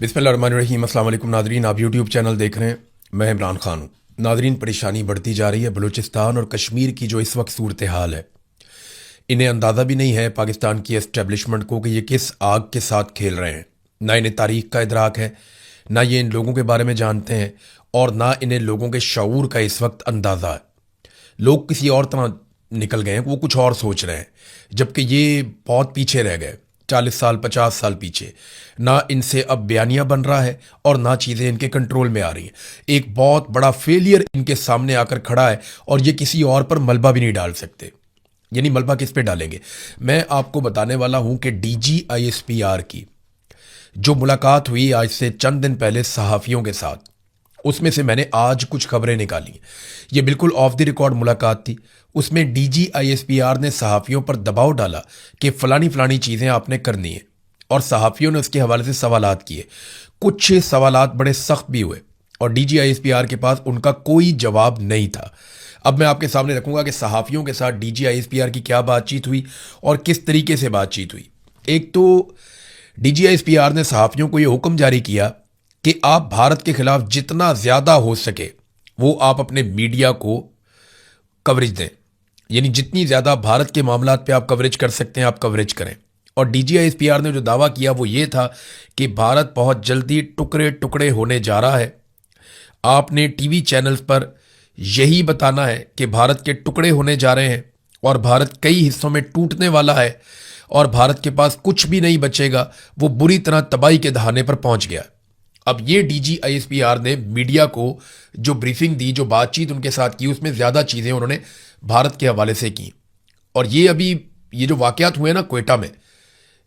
बिस्मिल्लाहिर्रहमानिर्रहीम। अस्सलाम वालेकुम नादरीन, आप यूट्यूब चैनल देख रहे हैं। मैं इमरान खान हूँ। नादरीन, परेशानी बढ़ती जा रही है। बलूचिस्तान और कश्मीर की जो इस वक्त सूरत हाल है, इन्हें अंदाज़ा भी नहीं है पाकिस्तान की एस्टेब्लिशमेंट को कि ये किस आग के साथ खेल रहे हैं। ना इन्हें तारीख का इदराक है, ना ये इन लोगों के बारे में जानते हैं, और ना इन्हें लोगों के शऊर का इस वक्त अंदाज़ा है। लोग किसी और तरह निकल गए हैं, वो कुछ और सोच रहे हैं, जबकि ये बहुत पीछे रह गए, 40 साल 50 साल पीछे। ना इनसे अब बयानिया बन रहा है और ना चीज़ें इनके कंट्रोल में आ रही हैं। एक बहुत बड़ा फेलियर इनके सामने आकर खड़ा है और ये किसी और पर मलबा भी नहीं डाल सकते। यानी मलबा किस पे डालेंगे? मैं आपको बताने वाला हूं कि DGISPR की जो मुलाकात हुई आज से चंद दिन पहले सहाफ़ियों के साथ, उसमें से मैंने आज कुछ खबरें निकाली। ये बिल्कुल ऑफ द रिकॉर्ड मुलाकात थी। उसमें DGISPR ने सहाफ़ियों पर दबाव डाला कि फ़लानी फ़लानी चीज़ें आपने करनी है, और सहाफ़ियों ने उसके हवाले से सवालात किए। कुछ सवालात बड़े सख्त भी हुए और DGISPR के पास उनका कोई जवाब नहीं था। अब मैं आपके सामने रखूंगा कि सहाफ़ियों के साथ DGISPR की क्या बातचीत हुई और किस तरीके से बातचीत हुई। एक तो DGISPR ने सहाफ़ियों को यह हुक्म जारी किया कि आप भारत के खिलाफ जितना ज़्यादा हो सके वो आप अपने मीडिया को कवरेज दें। यानी जितनी ज़्यादा भारत के मामलात पे आप कवरेज कर सकते हैं, आप कवरेज करें। और DGISPR ने जो दावा किया वो ये था कि भारत बहुत जल्दी टुकड़े टुकड़े होने जा रहा है। आपने टीवी चैनल्स पर यही बताना है कि भारत के टुकड़े होने जा रहे हैं और भारत कई हिस्सों में टूटने वाला है और भारत के पास कुछ भी नहीं बचेगा, वो बुरी तरह तबाही के दहाने पर पहुंच गया। अब ये DGISPR ने मीडिया को जो ब्रीफिंग दी, जो बातचीत उनके साथ की, उसमें ज़्यादा चीज़ें उन्होंने भारत के हवाले से की। और ये जो वाक़यात हुए ना क्वेटा में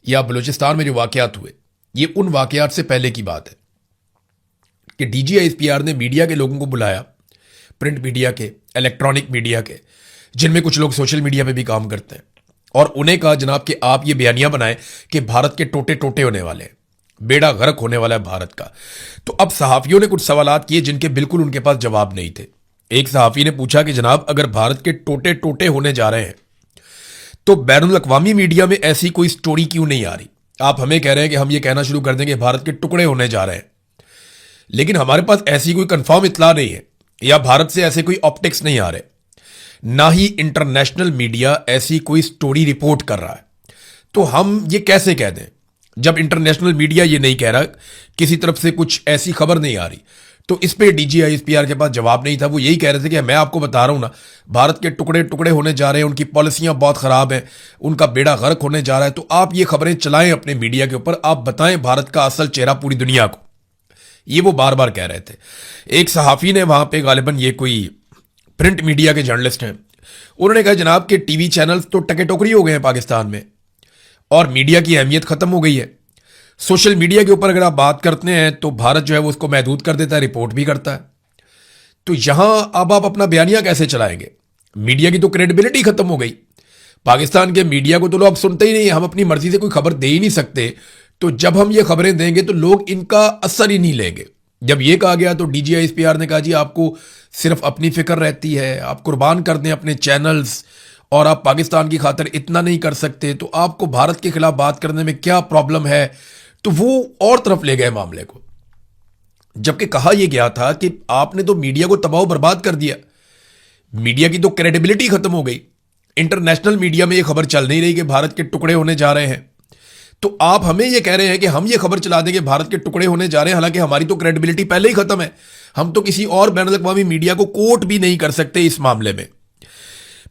या बलूचिस्तान में जो वाक़यात हुए, ये उन वाक़यात से पहले की बात है कि DGISPR ने मीडिया के लोगों को बुलाया, प्रिंट मीडिया के, इलेक्ट्रॉनिक मीडिया के, जिनमें कुछ लोग सोशल मीडिया पे भी काम करते हैं, और उन्हें कहा जनाब कि आप ये बयानिया बनाएं कि भारत के टोटे टोटे होने वाले हैं, बेड़ा गर्क होने वाला है भारत का। तो अब सहाफ़ियों ने कुछ सवालात किए जिनके बिल्कुल उनके पास जवाब नहीं थे। एक सहाफ़ी ने पूछा कि जनाब, अगर भारत के टोटे टोटे होने जा रहे हैं तो बैनुल अक़वामी मीडिया में ऐसी कोई स्टोरी क्यों नहीं आ रही? आप हमें कह रहे हैं कि हम ये कहना शुरू कर देंगे भारत के टुकड़े होने जा रहे हैं, लेकिन हमारे पास ऐसी कोई कंफर्म इत्तला नहीं है, या भारत से ऐसे कोई ऑप्टिक्स नहीं आ रहे, ना ही इंटरनेशनल मीडिया ऐसी कोई स्टोरी रिपोर्ट कर रहा है। तो हम ये कैसे कह दें जब इंटरनेशनल मीडिया ये नहीं कह रहा, किसी तरफ से कुछ ऐसी खबर नहीं आ रही? तो इस पे DGISPR के पास जवाब नहीं था। वो यही कह रहे थे कि मैं आपको बता रहा हूं ना, भारत के टुकड़े टुकड़े होने जा रहे हैं, उनकी पॉलिसियां बहुत खराब हैं, उनका बेड़ा गर्क होने जा रहा है। तो आप ये खबरें चलाएं अपने मीडिया के ऊपर, आप बताएं भारत का असल चेहरा पूरी दुनिया को। ये वो बार बार कह रहे थे। एक सहाफ़ी ने वहां पे, गालिबन ये कोई प्रिंट मीडिया के जर्नलिस्ट हैं, उन्होंने कहा जनाब कि टीवी चैनल्स तो टके टोकरी हो गए हैं पाकिस्तान में और मीडिया की अहमियत खत्म हो गई है। सोशल मीडिया के ऊपर अगर आप बात करते हैं तो भारत जो है वो उसको महदूद कर देता है, रिपोर्ट भी करता है। तो यहां अब आप अपना बयानिया कैसे चलाएंगे? मीडिया की तो क्रेडिबिलिटी खत्म हो गई। पाकिस्तान के मीडिया को तो लोग सिनते ही नहीं, हम अपनी मर्जी से कोई खबर दे ही नहीं सकते। तो जब हम ये खबरें देंगे तो लोग इनका असर ही नहीं लेंगे। जब ये कहा गया तो DGISPR ने कहा जी आपको सिर्फ अपनी फिक्र रहती है, आप कुर्बान कर दें अपने चैनल्स और आप पाकिस्तान की खातिर इतना नहीं कर सकते, तो आपको भारत के खिलाफ बात करने में क्या प्रॉब्लम है? तो वो और तरफ ले गए मामले को, जबकि कहा यह गया था कि आपने तो मीडिया को तबाह बर्बाद कर दिया, मीडिया की तो क्रेडिबिलिटी खत्म हो गई, इंटरनेशनल मीडिया में यह खबर चल नहीं रही कि भारत के टुकड़े होने जा रहे हैं। तो आप हमें यह कह रहे हैं कि हम ये खबर चला दें कि भारत के टुकड़े होने जा रहे हैं, हालांकि हमारी तो क्रेडिबिलिटी पहले ही खत्म है। हम तो किसी और बैनुल अक़वामी मीडिया को कोट भी नहीं कर सकते इस मामले में।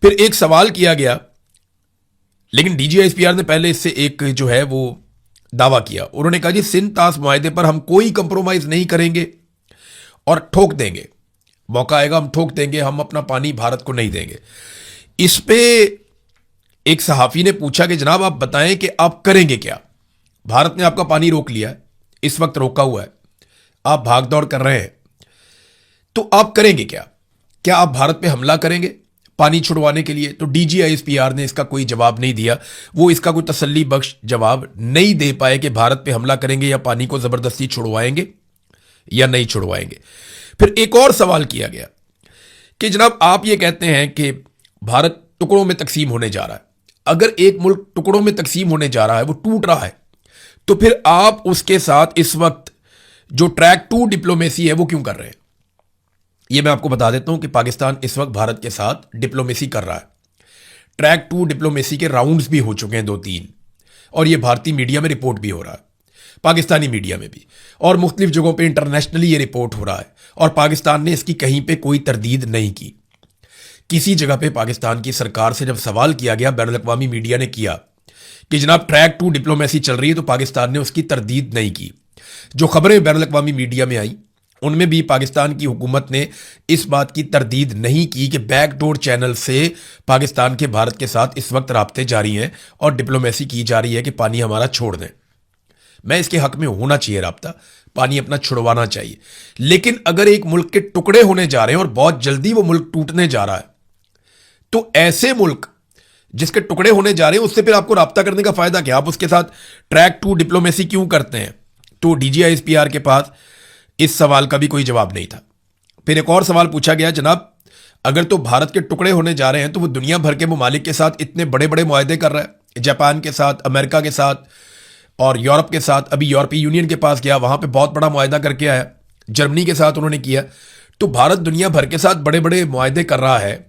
फिर एक सवाल किया गया, लेकिन DGISPR ने पहले इससे एक जो है वो दावा किया। उन्होंने कहा जी सिंध तास मुआहदे पर हम कोई कंप्रोमाइज नहीं करेंगे और ठोक देंगे, मौका आएगा हम ठोक देंगे, हम अपना पानी भारत को नहीं देंगे। इस पे एक सहाफ़ी ने पूछा कि जनाब आप बताएं कि आप करेंगे क्या? भारत ने आपका पानी रोक लिया है, इस वक्त रोका हुआ है, आप भाग दौड़ कर रहे हैं, तो आप करेंगे क्या? क्या आप भारत पे हमला करेंगे पानी छुड़वाने के लिए? तो DGISPR ने इसका कोई जवाब नहीं दिया। वो इसका कोई तसल्ली बख्श जवाब नहीं दे पाए कि भारत पे हमला करेंगे या पानी को जबरदस्ती छुड़वाएंगे या नहीं छुड़वाएंगे। फिर एक और सवाल किया गया कि जनाब आप ये कहते हैं कि भारत टुकड़ों में तकसीम होने जा रहा है, अगर एक मुल्क टुकड़ों में तकसीम होने जा रहा है, वो टूट रहा है, तो फिर आप उसके साथ इस वक्त जो ट्रैक टू डिप्लोमेसी है वो क्यों कर रहे हैं? ये मैं आपको बता देता हूं कि पाकिस्तान इस वक्त भारत के साथ डिप्लोमेसी कर रहा है। ट्रैक टू डिप्लोमेसी के राउंड्स भी हो चुके हैं 2-3, और ये भारतीय मीडिया में रिपोर्ट भी हो रहा है, पाकिस्तानी मीडिया में भी, और मुख्तलिफ जगहों पे इंटरनेशनली ये रिपोर्ट हो रहा है। और पाकिस्तान ने इसकी कहीं पे कोई तरदीद नहीं की। किसी जगह पे पाकिस्तान की सरकार से जब सवाल किया गया, बैनुल अक़वामी मीडिया ने किया कि जनाब ट्रैक टू डिप्लोमेसी चल रही है, तो पाकिस्तान ने उसकी तरदीद नहीं की। जो खबरें बैनुल अक़वामी मीडिया में आई उनमें भी पाकिस्तान की हुकूमत ने इस बात की तरदीद नहीं की कि बैकडोर चैनल से पाकिस्तान के भारत के साथ इस वक्त राब्ते जारी हैं और डिप्लोमेसी की जा रही है कि पानी हमारा छोड़ दें। मैं इसके हक में होना चाहिए राब्ता, पानी अपना छुड़वाना चाहिए। लेकिन अगर एक मुल्क के टुकड़े होने जा रहे हैं और बहुत जल्दी वो मुल्क टूटने जा रहा है, तो ऐसे मुल्क जिसके टुकड़े होने जा रहे हैं उससे फिर आपको राब्ता करने का फायदा क्या? आप उसके साथ ट्रैक टू डिप्लोमेसी क्यों करते हैं? तो DGISPR के पास इस सवाल का भी कोई जवाब नहीं था। फिर एक और सवाल पूछा गया, जनाब अगर तो भारत के टुकड़े होने जा रहे हैं तो वो दुनिया भर के ममालिक के साथ इतने बड़े बड़े मुआहदे कर रहा है, जापान के साथ, अमेरिका के साथ और यूरोप के साथ। अभी यूरोपीय यूनियन के पास गया, वहां पे बहुत बड़ा मुआहदा करके आया, जर्मनी के साथ उन्होंने किया। तो भारत दुनिया भर के साथ बड़े बड़े मुआहदे कर रहा है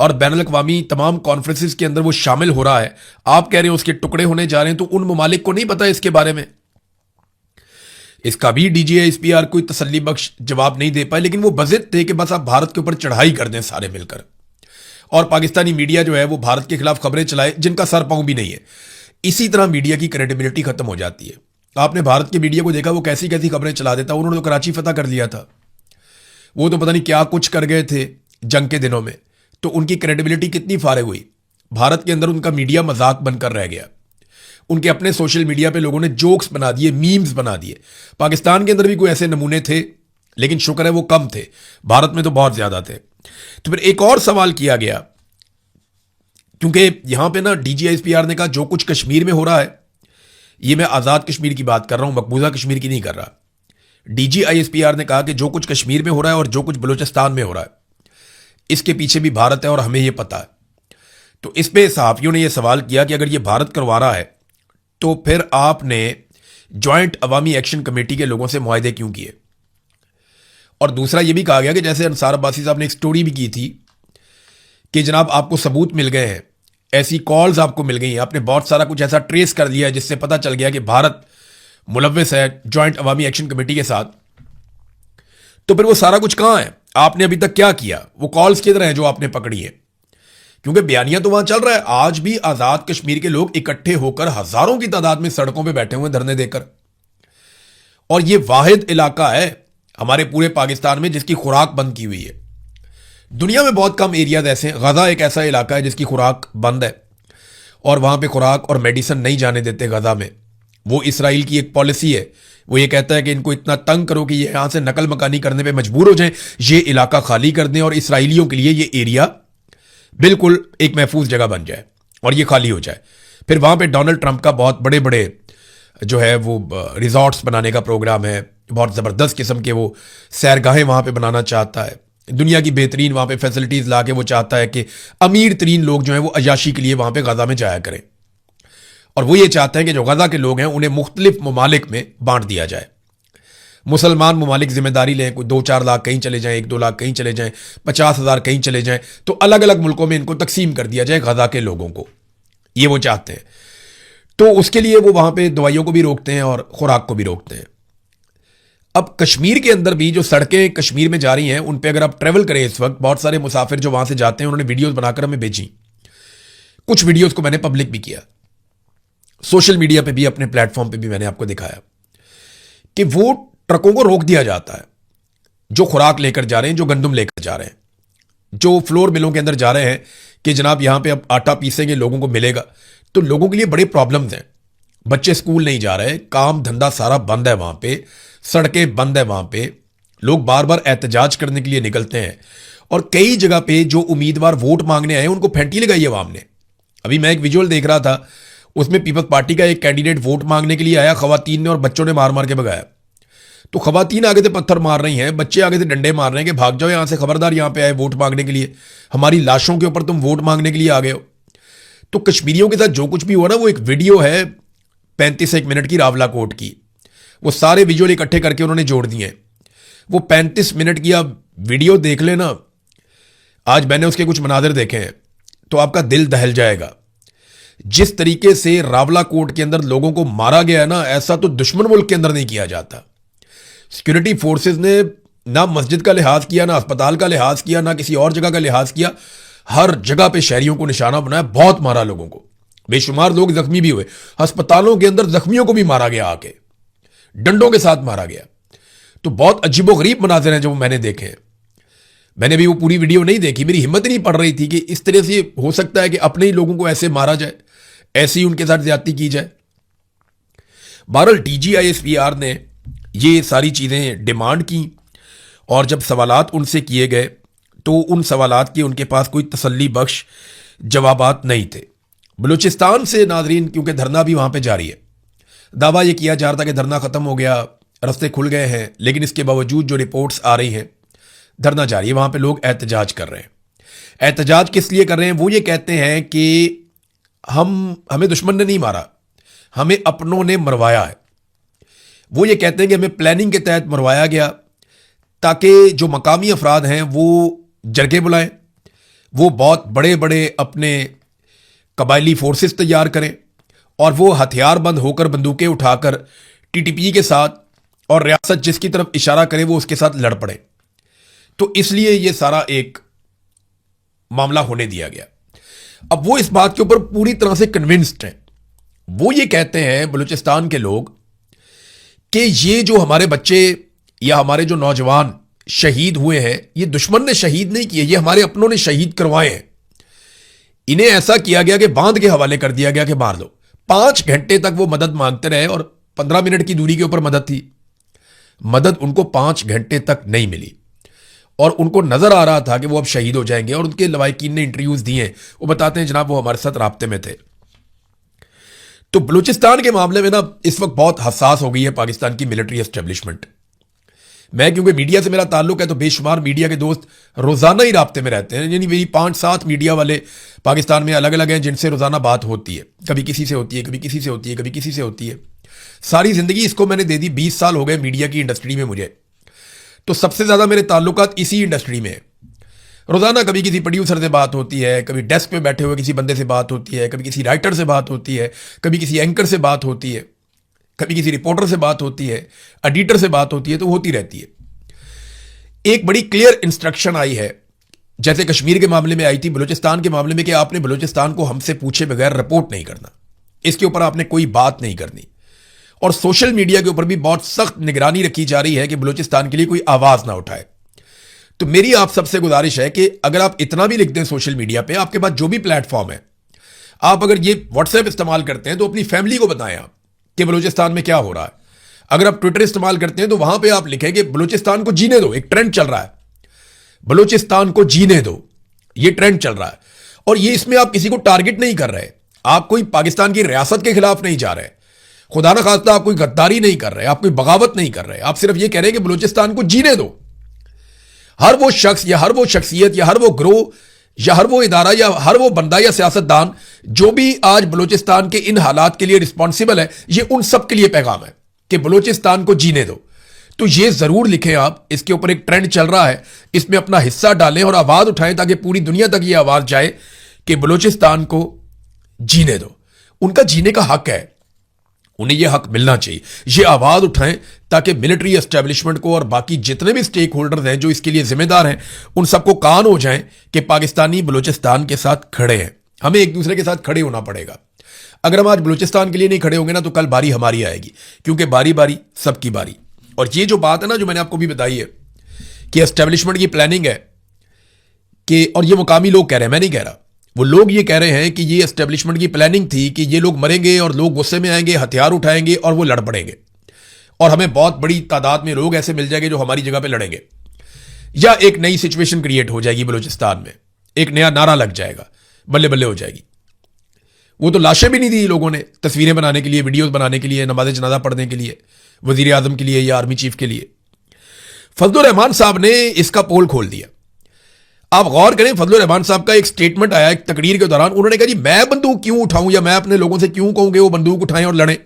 और बैनुल अक़वामी तमाम कॉन्फ्रेंसिस के अंदर वो शामिल हो रहा है। आप कह रहे हैं उसके टुकड़े होने जा रहे हैं, तो उन ममालिक को नहीं पता इसके बारे में? इसका भी DGISPR कोई तसल्ली बख्श जवाब नहीं दे पाए, लेकिन वो बज़िद थे कि बस आप भारत के ऊपर चढ़ाई कर दें सारे मिलकर, और पाकिस्तानी मीडिया जो है वो भारत के खिलाफ खबरें चलाए जिनका सर पांव भी नहीं है। इसी तरह मीडिया की क्रेडिबिलिटी खत्म हो जाती है। आपने भारत के मीडिया को देखा, वो कैसी कैसी खबरें चला देता। उन्होंने तो कराची फतह कर लिया था, वो तो पता नहीं क्या कुछ कर गए थे जंग के दिनों में, तो उनकी क्रेडिबिलिटी कितनी फारे हुई। भारत के अंदर उनका मीडिया मजाक बनकर रह गया। उनके अपने सोशल मीडिया पे लोगों ने जोक्स बना दिए, मीम्स बना दिए। पाकिस्तान के अंदर भी कोई ऐसे नमूने थे, लेकिन शुक्र है वो कम थे, भारत में तो बहुत ज्यादा थे। तो फिर एक और सवाल किया गया, क्योंकि यहां पे ना DGISPR ने कहा जो कुछ कश्मीर में हो रहा है, ये मैं आजाद कश्मीर की बात कर रहा हूं, मकबूजा कश्मीर की नहीं कर रहा। DGISPR ने कहा कि जो कुछ कश्मीर में हो रहा है और जो कुछ बलूचिस्तान में हो रहा है, इसके पीछे भी भारत है और हमें यह पता है। तो इस पे सहाफियों ने यह सवाल किया कि अगर ये भारत करवा रहा है तो फिर आपने ज्वाइंट अवामी एक्शन कमेटी के लोगों से मुआहदे क्यों किए? और दूसरा यह भी कहा गया कि जैसे अंसार अब्बासी साहब ने एक स्टोरी भी की थी कि जनाब आपको सबूत मिल गए हैं, ऐसी कॉल्स आपको मिल गई हैं, आपने बहुत सारा कुछ ऐसा ट्रेस कर लिया है जिससे पता चल गया कि भारत मुलव्विस है ज्वाइंट अवामी एक्शन कमेटी के साथ। तो फिर वो सारा कुछ कहां है? आपने अभी तक क्या किया? वो कॉल्स किधर हैं जो आपने पकड़ी है? क्योंकि बयानिया तो वहां चल रहा है। आज भी आजाद कश्मीर के लोग इकट्ठे होकर हजारों की तादाद में सड़कों पे बैठे हुए धरने देकर, और ये वाहिद इलाका है हमारे पूरे पाकिस्तान में जिसकी खुराक बंद की हुई है। दुनिया में बहुत कम एरियाज ऐसे हैं। गजा एक ऐसा इलाका है जिसकी खुराक बंद है और वहां पे खुराक और मेडिसिन नहीं जाने देते गजा में। वो इसराइल की एक पॉलिसी है, वो ये कहता है कि इनको इतना तंग करो कि ये यहां से नकल मकानी करने पे मजबूर हो जाएं, ये इलाका खाली कर दें और इसराइलियों के लिए ये एरिया बिल्कुल एक महफूज जगह बन जाए और ये खाली हो जाए। फिर वहां पे डोनाल्ड ट्रंप का बहुत बड़े बड़े जो है वो रिजॉर्ट्स बनाने का प्रोग्राम है, बहुत ज़बरदस्त किस्म के वो सैरगाहें वहां पे बनाना चाहता है, दुनिया की बेहतरीन वहां पे फैसिलिटीज़ ला के वो चाहता है कि अमीर तरीन लोग जो हैं वो अयाशी के लिए वहां पे गजा में जाया करें। और वो ये चाहते हैं कि जो गजा के लोग हैं उन्हें मुख्तलिफ ममालिक में बांट दिया जाए। मुसलमान ममालिक जिम्मेदारी लें, कोई 2-4 लाख कहीं चले जाएं, 1-2 लाख कहीं चले जाएं, 50,000 कहीं चले जाएं, तो अलग अलग मुल्कों में इनको तकसीम कर दिया जाए गजा के लोगों को। ये वो चाहते हैं। तो उसके लिए वो वहां पे दवाइयों को भी रोकते हैं और खुराक को भी रोकते हैं। अब कश्मीर के अंदर भी जो सड़कें कश्मीर में जा रही हैं उन पे अगर आप ट्रेवल करें इस वक्त, बहुत सारे मुसाफिर जो वहां से जाते हैं उन्होंने वीडियोस बनाकर हमें भेजी। कुछ वीडियोस को मैंने पब्लिक भी किया, सोशल मीडिया पे भी, अपने प्लेटफॉर्म पे भी मैंने आपको दिखाया कि वो ट्रकों को रोक दिया जाता है जो खुराक लेकर जा रहे हैं, जो गंदम लेकर जा रहे हैं, जो फ्लोर मिलों के अंदर जा रहे हैं कि जनाब यहां पे अब आटा पीसेंगे, लोगों को मिलेगा। तो लोगों के लिए बड़े प्रॉब्लम्स हैं। बच्चे स्कूल नहीं जा रहे, काम धंधा सारा बंद है वहां पे, सड़कें बंद है वहां पे, लोग बार बार एहतजाज करने के लिए निकलते हैं और कई जगह पे जो उम्मीदवार वोट मांगने आए उनको फेंटी लगाई है अवाम ने। अभी मैं एक विजुअल देख रहा था, उसमें पीपल्स पार्टी का एक कैंडिडेट वोट मांगने के लिए आया, खवातीन ने और बच्चों ने मार मार के भगाया। तो खवातीन आगे से पत्थर मार रही हैं, बच्चे आगे से डंडे मार रहे हैं कि भाग जाओ यहां से, खबरदार यहां पे आए वोट मांगने के लिए, हमारी लाशों के ऊपर तुम वोट मांगने के लिए आ गए हो। तो कश्मीरियों के साथ जो कुछ भी हुआ ना, वो एक वीडियो है 35 मिनट की रावला कोट की। वो सारे विजुअल इकट्ठे करके उन्होंने जोड़ दिए हैं। वो 35 मिनट की आप वीडियो देख लेना, आज मैंने उसके कुछ मनाजिर देखे हैं तो आपका दिल दहल जाएगा। जिस तरीके से रावलाकोट के अंदर लोगों को मारा गया है ना, ऐसा तो दुश्मन मुल्क के अंदर नहीं किया जाता। सिक्योरिटी फोर्सेस ने ना मस्जिद का लिहाज किया, ना अस्पताल का लिहाज किया, ना किसी और जगह का लिहाज किया। हर जगह पे शहरियों को निशाना बनाया, बहुत मारा लोगों को, बेशुमार लोग जख्मी भी हुए। अस्पतालों के अंदर जख्मियों को भी मारा गया, आके डंडों के साथ मारा गया। तो बहुत अजीबोगरीब मनाजिर हैं जो मैंने देखे हैं। मैंने भी वो पूरी वीडियो नहीं देखी, मेरी हिम्मत ही नहीं पड़ रही थी कि इस तरह से हो सकता है कि अपने ही लोगों को ऐसे मारा जाए, ऐसे ही उनके साथ ज्यादती की जाए। बहरहाल DGISPR ने ये सारी चीज़ें डिमांड की और जब सवालात उनसे किए गए तो उन सवालात के उनके पास कोई तसल्ली बख्श जवाबात नहीं थे। बलूचिस्तान से नाजरीन, क्योंकि धरना भी वहाँ पे जारी है, दावा ये किया जा रहा था कि धरना ख़त्म हो गया, रास्ते खुल गए हैं, लेकिन इसके बावजूद जो रिपोर्ट्स आ रही हैं धरना जारी है। वहाँ पे लोग एहतजाज कर रहे हैं। एहतजाज किस लिए कर रहे हैं? वो ये कहते हैं कि हमें दुश्मन ने नहीं मारा, हमें अपनों ने मरवाया है। वो ये कहते हैं कि हमें प्लानिंग के तहत मरवाया गया ताकि जो मकामी अफराद हैं वो जरगे बुलाएं, वो बहुत बड़े बड़े अपने कबायली फोर्सेस तैयार करें और वो हथियारबंद होकर बंदूकें उठाकर TTP के साथ और रियासत जिसकी तरफ इशारा करे वो उसके साथ लड़ पड़े। तो इसलिए ये सारा एक मामला होने दिया गया। अब वो इस बात के ऊपर पूरी तरह से कन्विंस्ड हैं। वो ये कहते हैं बलूचिस्तान के लोग कि ये जो हमारे बच्चे या हमारे जो नौजवान शहीद हुए हैं, ये दुश्मन ने शहीद नहीं किए, ये हमारे अपनों ने शहीद करवाए हैं। इन्हें ऐसा किया गया कि बांध के हवाले कर दिया गया कि मार लो। 5 घंटे तक वो मदद मांगते रहे और 15 मिनट की दूरी के ऊपर मदद थी। मदद उनको 5 घंटे तक नहीं मिली और उनको नजर आ रहा था कि वो अब शहीद हो जाएंगे। और उनके लवाकिन ने इंटरव्यूज दिए, वो बताते हैं जनाब वो हमारे साथ राब्ते में थे। तो बलूचिस्तान के मामले में ना इस वक्त बहुत हसास हो गई है पाकिस्तान की मिलिट्री एस्टेब्लिशमेंट। मैं क्योंकि मीडिया से मेरा ताल्लुक है तो बेशुमार मीडिया के दोस्त रोजाना ही राब्ते में रहते हैं। यानी मेरी 5-7 मीडिया वाले पाकिस्तान में अलग अलग हैं जिनसे रोजाना बात होती है। कभी किसी से होती है, कभी किसी से होती है, कभी किसी से होती है। सारी जिंदगी इसको मैंने दे दी, 20 साल हो गए मीडिया की इंडस्ट्री में मुझे। तो सबसे ज्यादा मेरे ताल्लुकात इसी इंडस्ट्री में है। रोजाना कभी किसी प्रोड्यूसर से बात होती है, कभी डेस्क पे बैठे हुए किसी बंदे से बात होती है, कभी किसी राइटर से बात होती है, कभी किसी एंकर से बात होती है, कभी किसी रिपोर्टर से बात होती है, एडिटर से बात होती है, तो होती रहती है। एक बड़ी क्लियर इंस्ट्रक्शन आई है, जैसे कश्मीर के मामले में आई थी, बलूचिस्तान के मामले में, कि आपने बलूचिस्तान को हमसे पूछे बगैर रिपोर्ट नहीं करना, इसके ऊपर आपने कोई बात नहीं करनी। और सोशल मीडिया के ऊपर भी बहुत सख्त निगरानी रखी जा रही है कि बलूचिस्तान के लिए कोई आवाज ना उठाए। तो मेरी आप सबसे गुजारिश है कि अगर आप इतना भी लिख दें सोशल मीडिया पे, आपके पास जो भी प्लेटफॉर्म है, आप अगर ये व्हाट्सएप इस्तेमाल करते हैं तो अपनी फैमिली को बताएं आप कि बलूचिस्तान में क्या हो रहा है। अगर आप ट्विटर इस्तेमाल करते हैं तो वहां पे आप लिखें कि बलूचिस्तान को जीने दो, एक ट्रेंड चल रहा है, बलूचिस्तान को जीने दो, ये ट्रेंड चल रहा है। और ये इसमें आप किसी को टारगेट नहीं कर रहे, आप कोई पाकिस्तान की रियासत के खिलाफ नहीं जा रहे, खुदा ना खास्ता आप कोई गद्दारी नहीं कर रहे, आप कोई बगावत नहीं कर रहे, आप सिर्फ ये कह रहे हैं कि बलूचिस्तान को जीने दो। हर वो शख्स या हर वो शख्सियत या हर वो ग्रोह या हर वो इदारा या हर वो बंदा या सियासतदान जो भी आज बलूचिस्तान के इन हालात के लिए रिस्पॉन्सिबल है, ये उन सब के लिए पैगाम है कि बलूचिस्तान को जीने दो। तो ये जरूर लिखें आप, इसके ऊपर एक ट्रेंड चल रहा है, इसमें अपना हिस्सा डालें और आवाज उठाएं ताकि पूरी दुनिया तक ये आवाज जाए कि बलूचिस्तान को जीने दो। उनका जीने का हक है, उन्हें यह हक मिलना चाहिए। ये आवाज उठाएं ताकि मिलिट्री एस्टेब्लिशमेंट को और बाकी जितने भी स्टेक होल्डर्स हैं जो इसके लिए जिम्मेदार हैं, उन सबको कान हो जाएं कि पाकिस्तानी बलूचिस्तान के साथ खड़े हैं। हमें एक दूसरे के साथ खड़े होना पड़ेगा। अगर हम आज बलूचिस्तान के लिए नहीं खड़े होंगे ना, तो कल बारी हमारी आएगी, क्योंकि बारी बारी सबकी बारी। और ये जो बात है ना, जो मैंने आपको भी बताई है कि एस्टेब्लिशमेंट की प्लानिंग है कि, और ये मुकामी लोग कह रहे हैं, मैं नहीं कह रहा, वो लोग ये कह रहे हैं कि ये एस्टेब्लिशमेंट की प्लानिंग थी कि ये लोग मरेंगे और लोग गुस्से में आएंगे, हथियार उठाएंगे और वो लड़ पड़ेंगे और हमें बहुत बड़ी तादाद में लोग ऐसे मिल जाएंगे जो हमारी जगह पे लड़ेंगे, या एक नई सिचुएशन क्रिएट हो जाएगी बलूचिस्तान में, एक नया नारा लग जाएगा, बल्ले बल्ले हो जाएगी। वो तो लाशें भी नहीं दी लोगों ने तस्वीरें बनाने के लिए, वीडियोस बनाने के लिए, नमाज जनाजा पढ़ने के लिए, वजीर आजम के लिए या आर्मी चीफ के लिए। फजलुर रहमान साहब ने इसका पोल खोल दिया। आप गौर करें, फजलुर रहमान साहब का एक स्टेटमेंट आया एक तकरीर के दौरान, उन्होंने कहा जी मैं बंदूक क्यों उठाऊं या मैं अपने लोगों से क्यों कहूं कि वो बंदूक उठाएं और लड़ें।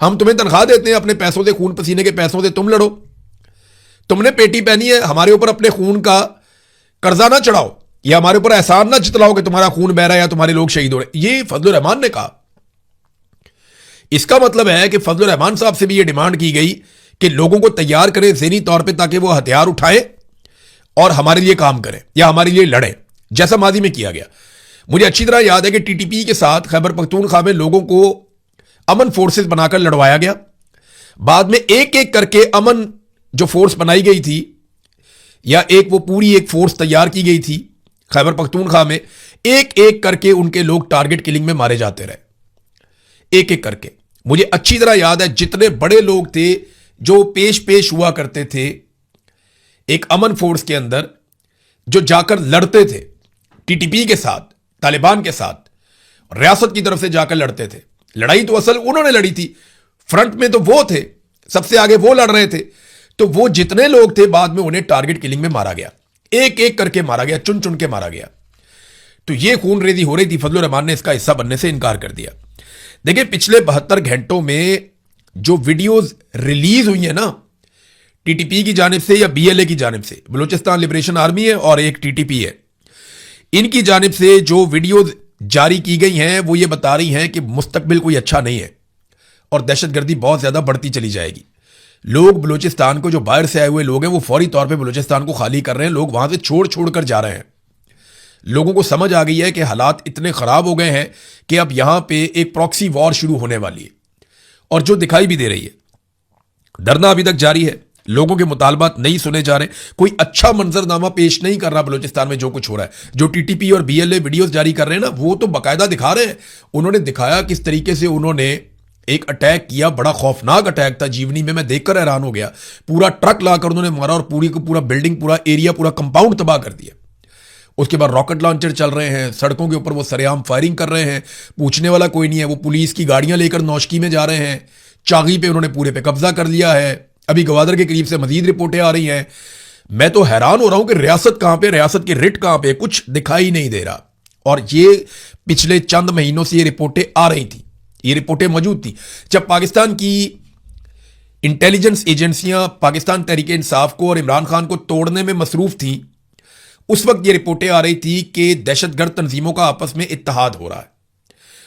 हम तुम्हें तनख्वाह देते हैं, अपने पैसों से, खून पसीने के पैसों से तुम लड़ो। तुमने पेटी पहनी है, हमारे ऊपर अपने खून का कर्जा ना चढ़ाओ या हमारे ऊपर एहसान ना जितलाओ कि तुम्हारा खून बह रहा है या तुम्हारे लोग शहीद हो रहे। ये फजलुर रहमान ने कहा। इसका मतलब है कि फजलुर रहमान साहब से भी यह डिमांड की गई कि लोगों को तैयार करें ज़हनी तौर पे ताकि वो हथियार उठाएं और हमारे लिए काम करें या हमारे लिए लड़ें, जैसा माजी में किया गया। मुझे अच्छी तरह याद है कि टीटीपी के साथ खैबर पख्तूनख्वा में लोगों को अमन फोर्सेस बनाकर लड़वाया गया। बाद में एक एक करके अमन जो फोर्स बनाई गई थी या वो पूरी एक फोर्स तैयार की गई थी खैबर पख्तूनख्वा में, एक एक करके उनके लोग टारगेट किलिंग में मारे जाते रहे, एक एक करके। मुझे अच्छी तरह याद है जितने बड़े लोग थे जो पेश हुआ करते थे एक अमन फोर्स के अंदर, जो जाकर लड़ते थे टीटीपी के साथ, तालिबान के साथ, रियासत की तरफ से जाकर लड़ते थे। लड़ाई तो असल उन्होंने लड़ी थी, फ्रंट में तो वो थे, सबसे आगे वो लड़ रहे थे। तो वो जितने लोग थे बाद में उन्हें टारगेट किलिंग में मारा गया, एक एक करके मारा गया, चुन चुन के मारा गया। तो ये खून रेजी हो रही थी। फजलुर रहमान ने इसका हिस्सा बनने से इनकार कर दिया। देखिए पिछले 72 घंटों में जो वीडियोस रिलीज हुई है ना, टीटीपी की जानिब से या बीएलए की जानिब से, बलूचिस्तान लिबरेशन आर्मी है और एक टीटीपी है, इनकी जानिब से जो वीडियोस जारी की गई हैं वो ये बता रही हैं कि मुस्तकबिल कोई अच्छा नहीं है और दहशतगर्दी बहुत ज्यादा बढ़ती चली जाएगी। लोग बलूचिस्तान को, जो बाहर से आए हुए लोग हैं, वो फौरी तौर पे बलूचिस्तान को खाली कर रहे हैं। लोग वहां से छोड़ छोड़ कर जा रहे हैं। लोगों को समझ आ गई है कि हालात इतने खराब हो गए हैं कि अब यहां पे एक प्रॉक्सी वॉर शुरू होने वाली है और जो दिखाई भी दे रही है। धरना अभी तक जारी है, लोगों के मुतालबात नहीं सुने जा रहे, कोई अच्छा मंजरनामा पेश नहीं कर रहा बलूचिस्तान में जो कुछ हो रहा है। जो टीटीपी और बीएलए वीडियोस जारी कर रहे हैं ना, वो तो बाकायदा दिखा रहे हैं। उन्होंने दिखाया किस तरीके से उन्होंने एक अटैक किया, बड़ा खौफनाक अटैक था। जीवनी में मैं देखकर हैरान हो गया। पूरा ट्रक लाकर उन्होंने मारा और पूरी को पूरा बिल्डिंग, पूरा एरिया, पूरा कंपाउंड तबाह कर दिया। उसके बाद रॉकेट लॉन्चर चल रहे हैं, सड़कों के ऊपर वो सरेआम फायरिंग कर रहे हैं, पूछने वाला कोई नहीं है। वो पुलिस की गाड़ियां लेकर नौशकी में जा रहे हैं, चागी पे उन्होंने पूरे पे कब्जा कर लिया है। अभी गवादर के करीब से मजीद रिपोर्टें आ रही हैं। मैं तो हैरान हो रहा हूं कि रियासत कहां पे, रियासत की रिट कहां पे, कुछ दिखाई नहीं दे रहा। और ये पिछले चंद महीनों से ये रिपोर्टें आ रही थी, ये रिपोर्टें मौजूद थी। जब पाकिस्तान की इंटेलिजेंस एजेंसियां पाकिस्तान तहरीक इंसाफ को और इमरान खान को तोड़ने में मसरूफ थी, उस वक्त ये रिपोर्टें आ रही थी कि दहशतगर्द तंजीमों का आपस में इत्तेहाद हो रहा है।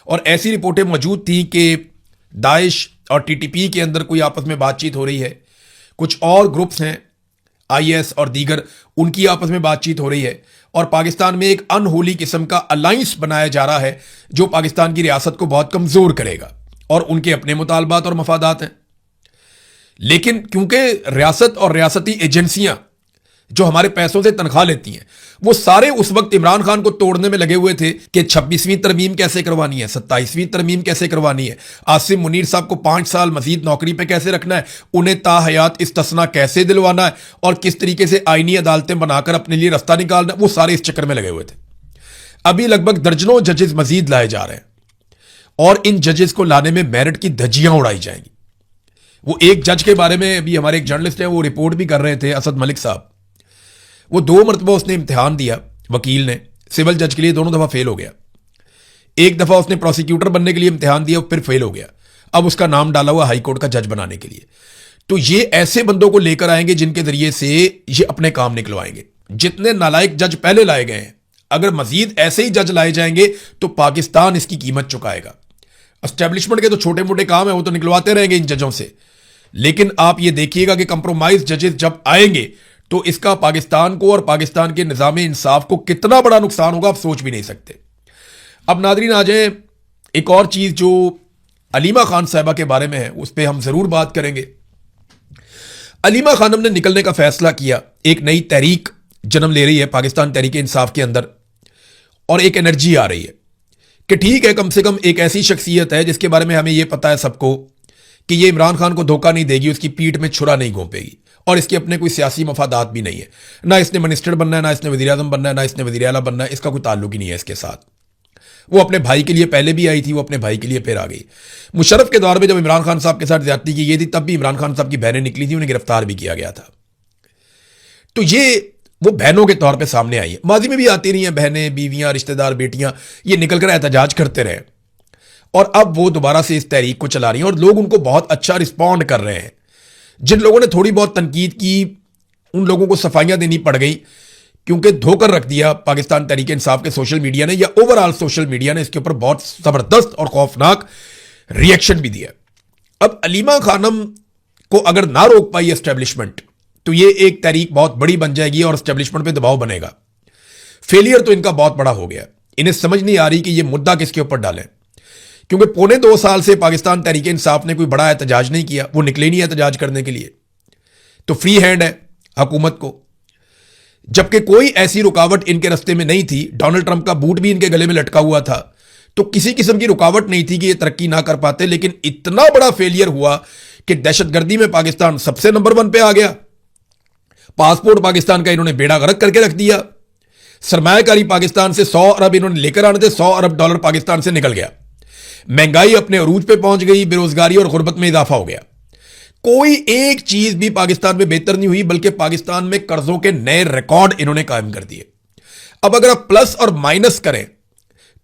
और ऐसी रिपोर्टें मौजूद थी कि दाइश और टीटीपी के अंदर कोई आपस में बातचीत हो रही है। कुछ और ग्रुप्स हैं, आईएस और दीगर, उनकी आपस में बातचीत हो रही है और पाकिस्तान में एक अनहोली किस्म का अलायंस बनाया जा रहा है जो पाकिस्तान की रियासत को बहुत कमजोर करेगा। और उनके अपने मुतालबात और मफादात हैं। लेकिन क्योंकि रियासत और रियासती एजेंसियां जो हमारे पैसों से तनख्वाह लेती हैं, वो सारे उस वक्त इमरान खान को तोड़ने में लगे हुए थे कि 26वीं तरमीम कैसे करवानी है, 27वीं तरमीम कैसे करवानी है, आसिम मुनीर साहब को 5 साल मजीद नौकरी पे कैसे रखना है, उन्हें ताहयात इस्तिस्ना कैसे दिलवाना है और किस तरीके से आईनी अदालतें बनाकर अपने लिए रास्ता निकालना है। वो सारे इस चक्कर में लगे हुए थे। अभी लगभग दर्जनों जजेस मजीद लाए जा रहे हैं और इन जजेस को लाने में मेरिट की धज्जियां उड़ाई जाएंगी। वो एक जज के बारे में अभी हमारे एक जर्नलिस्ट है, वो रिपोर्ट भी कर रहे थे, असद मलिक साहब। वो 2 मरतबा उसने इम्तिहान दिया, वकील ने, सिविल जज के लिए, दोनों दफा फेल हो गया। एक दफा उसने प्रोसिक्यूटर बनने के लिए इम्तिहान दिया, फिर फेल हो गया। अब उसका नाम डाला हुआ हाई कोर्ट का जज बनाने के लिए। तो ये ऐसे बंदों को लेकर आएंगे जिनके जरिए से ये अपने काम निकलवाएंगे। जितने नालायक जज पहले लाए गए हैं, अगर मजीद ऐसे ही जज लाए जाएंगे तो पाकिस्तान इसकी कीमत चुकाएगा। एस्टेब्लिशमेंट के तो छोटे मोटे काम है, वो तो निकलवाते रहेंगे इन जजों से, लेकिन आप ये देखिएगा कि कंप्रोमाइज जजेस जब आएंगे तो इसका पाकिस्तान को और पाकिस्तान के निज़ाम इंसाफ को कितना बड़ा नुकसान होगा, आप सोच भी नहीं सकते। अब नादरीन आ जाए एक और चीज जो अलीमा खान साहिबा के बारे में है, उस पर हम जरूर बात करेंगे। अलीमा खानम ने निकलने का फैसला किया, एक नई तहरीक जन्म ले रही है पाकिस्तान तहरीक इंसाफ के अंदर और एक एनर्जी आ रही है कि ठीक है, कम से कम एक ऐसी शख्सियत है जिसके बारे में हमें यह पता है सबको कि ये इमरान खान को धोखा नहीं देगी, उसकी पीठ में छुरा नहीं घोंपेगी और इसके अपने कोई सियासी मफादात भी नहीं है। ना इसने मिनिस्टर बनना है, ना इसने वज़ीर आज़म बनना है, ना इसने वज़ीर आला बनना है, इसका कोई ताल्लुक ही नहीं है इसके साथ। वो अपने भाई के लिए पहले भी आई थी, वो अपने भाई के लिए फिर आ गई। मुशर्रफ के दौर में जब इमरान खान साहब के साथ ज्यादती की गई थी, तब भी इमरान खान साहब की बहनें निकली थी, उन्हें गिरफ्तार भी किया गया था। तो ये वो बहनों के तौर पे सामने आई है। माजी में भी आती रही हैं बहनें, बीवियां, रिश्तेदार, बेटियां, ये निकल कर एहतजाज करते रहे और अब वो दोबारा से इस तहरीक को चला रही हैं और लोग उनको बहुत अच्छा रिस्पॉन्ड कर रहे हैं। जिन लोगों ने थोड़ी बहुत तनकीद की उन लोगों को सफाइयां देनी पड़ गई, क्योंकि धोकर रख दिया पाकिस्तान तहरीक इंसाफ के सोशल मीडिया ने या ओवरऑल सोशल मीडिया ने इसके ऊपर बहुत जबरदस्त और खौफनाक रिएक्शन भी दिया। अब अलीमा खानम को अगर ना रोक पाई एस्टेब्लिशमेंट तो ये एक तहरीक बहुत बड़ी बन जाएगी और एस्टेब्लिशमेंट पे दबाव बनेगा। फेलियर तो इनका बहुत बड़ा हो गया। इन्हें समझ नहीं आ रही कि ये मुद्दा किसके ऊपर डालें, क्योंकि पौने 2 साल से पाकिस्तान तहरीक इंसाफ ने कोई बड़ा एहतजाज नहीं किया, वो निकले नहीं एहतजाज करने के लिए, तो फ्री हैंड है हुकूमत को। जबकि कोई ऐसी रुकावट इनके रास्ते में नहीं थी, डोनाल्ड ट्रंप का बूट भी इनके गले में लटका हुआ था, तो किसी किस्म की रुकावट नहीं थी कि ये तरक्की ना कर पाते। लेकिन इतना बड़ा फेलियर हुआ कि दहशतगर्दी में पाकिस्तान सबसे नंबर 1 पे आ गया। पासपोर्ट पाकिस्तान का इन्होंने बेड़ा गर्क करके रख दिया। सरमायाकारी पाकिस्तान से 100 अरब इन्होंने लेकर आने थे, $100 अरब पाकिस्तान से निकल गया। महंगाई अपने अरूज पे पहुंच गई, बेरोजगारी और गुर्बत में इजाफा हो गया। कोई एक चीज भी पाकिस्तान में बेहतर नहीं हुई, बल्कि पाकिस्तान में कर्जों के नए रिकॉर्ड इन्होंने कायम कर दिए। अब अगर आप प्लस और माइनस करें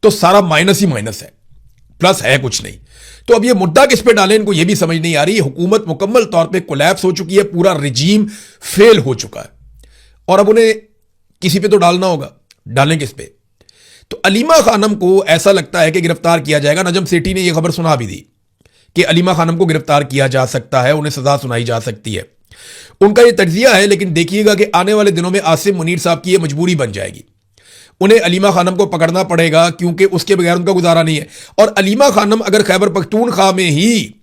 तो सारा माइनस ही माइनस है, प्लस है कुछ नहीं। तो अब ये मुद्दा किस पे डालें, इनको ये भी समझ नहीं आ रही। हुकूमत मुकम्मल तौर पे कोलैप्स हो चुकी है, पूरा रिजीम फेल हो चुका है और अब उन्हें किसी पे तो डालना होगा। डालें किस पे? तो अलीमा खानम को ऐसा लगता है कि गिरफ्तार किया जाएगा। नजम सेठी ने यह खबर सुना भी दी कि अलीमा खानम को गिरफ्तार किया जा सकता है, उन्हें सजा सुनाई जा सकती है। उनका यह तज्जिया है, लेकिन देखिएगा कि आने वाले दिनों में आसिम मुनीर साहब की यह मजबूरी बन जाएगी। उन्हें अलीमा खानम को पकड़ना पड़ेगा, क्योंकि उसके बगैर उनका गुजारा नहीं है। और अलीमा खानम अगर खैबर पख्तूनख्वा में ही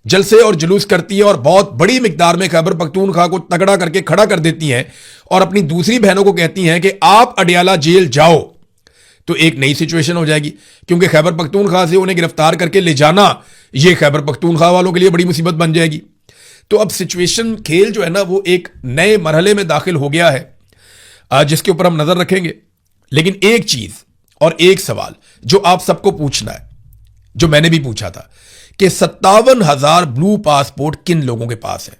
जलसे और जुलूस करती है और बहुत बड़ी मिकदार में खैबर पख्तूनख्वा को तगड़ा करके खड़ा कर देती हैं और अपनी दूसरी बहनों को कहती हैं कि आप अडियाला जेल जाओ, तो एक नई सिचुएशन हो जाएगी। क्योंकि खैबर पख्तूनख्वा से उन्हें गिरफ्तार करके ले जाना यह खैबर पख्तूनख्वा वालों के लिए बड़ी मुसीबत बन जाएगी। तो अब सिचुएशन खेल जो है ना वो एक नए मरहले में दाखिल हो गया है, जिसके ऊपर हम नजर रखेंगे। लेकिन एक चीज और एक सवाल जो आप सबको पूछना है, जो मैंने भी पूछा था, कि 57,000 ब्लू पासपोर्ट किन लोगों के पास है,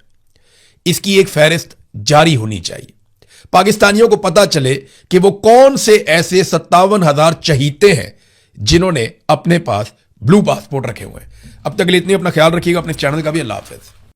इसकी एक फहरिस्त जारी होनी चाहिए। पाकिस्तानियों को पता चले कि वो कौन से ऐसे 57,000 चहीते हैं जिन्होंने अपने पास ब्लू पासपोर्ट रखे हुए हैं। अब तक के लिए इतनी, अपना ख्याल रखिएगा, अपने चैनल का भी। अल्लाह हाफिज।